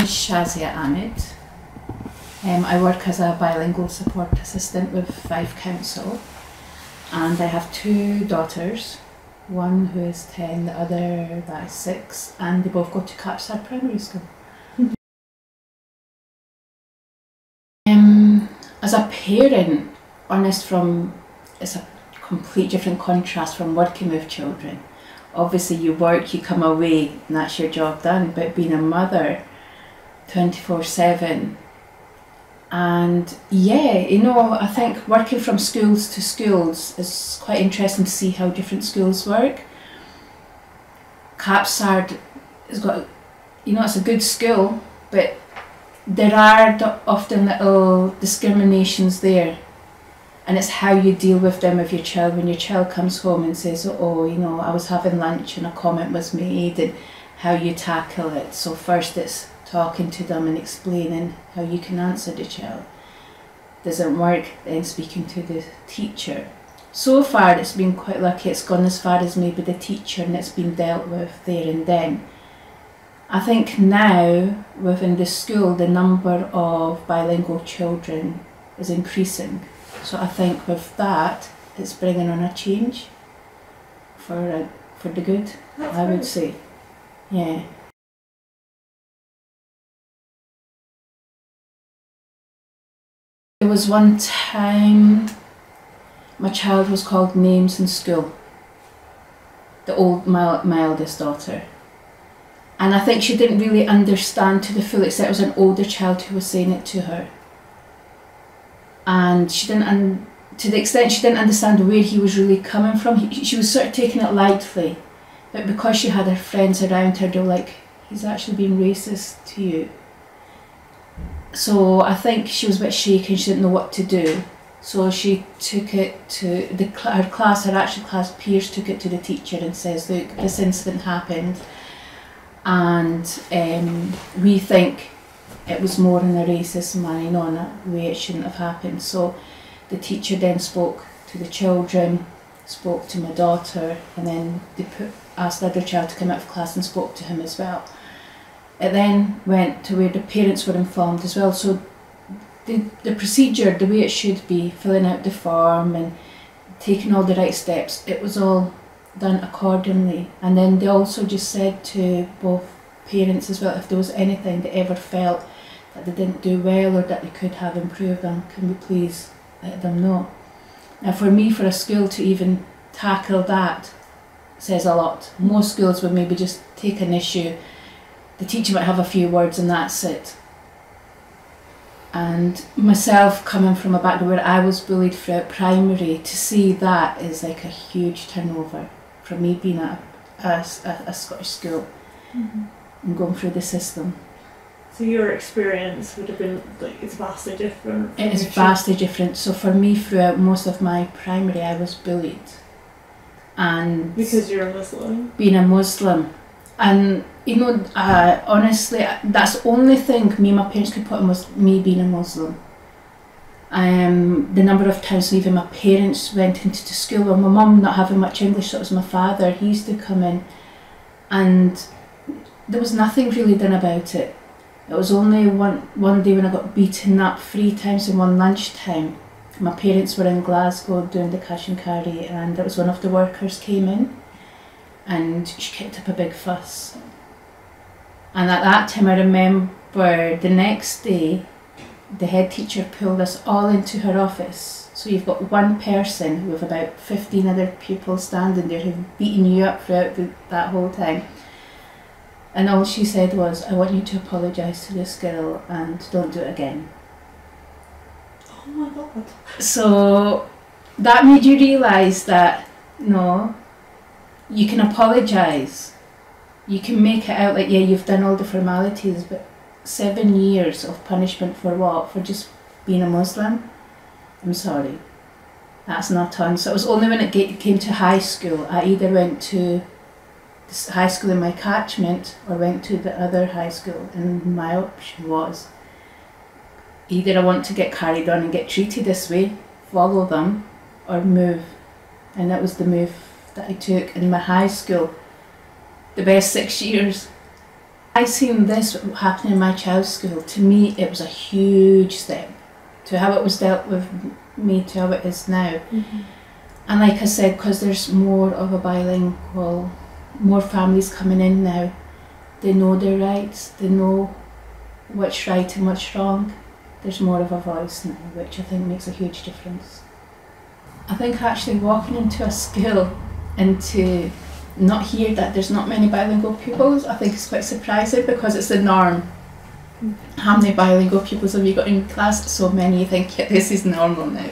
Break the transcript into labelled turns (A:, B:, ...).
A: name's Shazia Ahmed. I work as a bilingual support assistant with Fife Council, and I have two daughters, one who is 10, the other that is 6, and they both go to Capsar Primary School. As a parent, it's a complete different contrast from working with children. Obviously you work, you come away, and that's your job done, but being a mother 24/7, and yeah, you know, I think working from schools to schools is quite interesting to see how different schools work. Capsard has got, you know, it's a good school, but there are often little discriminations there, and it's how you deal with them with your child. When your child comes home and says, oh, you know, I was having lunch and a comment was made, and how you tackle it. So first it's talking to them and explaining how you can answer the child. Doesn't work, then speaking to the teacher. So far it's been quite lucky, it's gone as far as maybe the teacher, and it's been dealt with there and then. I think now within the school the number of bilingual children is increasing, so I think with that it's bringing on a change for the good. That's I would say, yeah. There was one time my child was called names in school, my eldest daughter, and I think she didn't really understand to the full extent. It was an older child who was saying it to her, and she didn't, to the extent she didn't understand where he was really coming from. She was sort of taking it lightly, but because she had her friends around her, they were like, he's actually being racist to you. So I think she was a bit shaken, she didn't know what to do. So she took it to her actual class peers took it to the teacher and says, look, this incident happened, and we think it was more in a racist manner, you know, in a way it shouldn't have happened. So the teacher then spoke to the children, spoke to my daughter, and then they asked the other child to come out of class and spoke to him as well. It then went to where the parents were informed as well. So the procedure, the way it should be, filling out the form and taking all the right steps, it was all done accordingly. And then they also just said to both parents as well, if there was anything they ever felt that they didn't do well or that they could have improved on, can we please let them know. Now for me, for a school to even tackle that says a lot. Most schools would maybe just take an issue, the teacher might have a few words and that's it. And myself, coming from a background where I was bullied throughout primary, to see that is like a huge turnover from me being at a Scottish school and going through the system.
B: So your experience would have been, like, it's vastly different?
A: It is vastly different. So for me, throughout most of my primary, I was bullied. And
B: because you're a Muslim? Being
A: a Muslim. And you know, honestly, that's the only thing me and my parents could put on was me being a Muslim. The number of times even my parents went into the school, well, my mum not having much English, so it was my father, he used to come in, and there was nothing really done about it. It was only one day when I got beaten up 3 times in one lunchtime. My parents were in Glasgow doing the cash and carry, and it was one of the workers came in, and she kicked up a big fuss. And at that time I remember the next day the head teacher pulled us all into her office. So you've got one person with about 15 other people standing there who've beaten you up throughout that whole time. And all she said was, I want you to apologise to this girl and don't do it again.
B: Oh my God.
A: So that made you realise that, no, you can apologise. You can make it out like, yeah, you've done all the formalities, but 7 years of punishment for what? For just being a Muslim? I'm sorry. That's not on. So it was only when it came to high school, I either went to the high school in my catchment or went to the other high school, and my option was either I want to get carried on and get treated this way, follow them, or move. And that was the move that I took in my high school. The best 6 years I seen this happening in my child's school. To me, it was a huge step to how it was dealt with me to how it is now.
B: Mm-hmm.
A: And like I said, because there's more of a bilingual, more families coming in now, they know their rights, they know what's right and what's wrong. There's more of a voice now, which I think makes a huge difference. I think actually walking into a school and to not hear that there's not many bilingual pupils, I think is quite surprising because it's the norm. How many bilingual pupils have you got in class? So many, you think, yeah, this is normal now.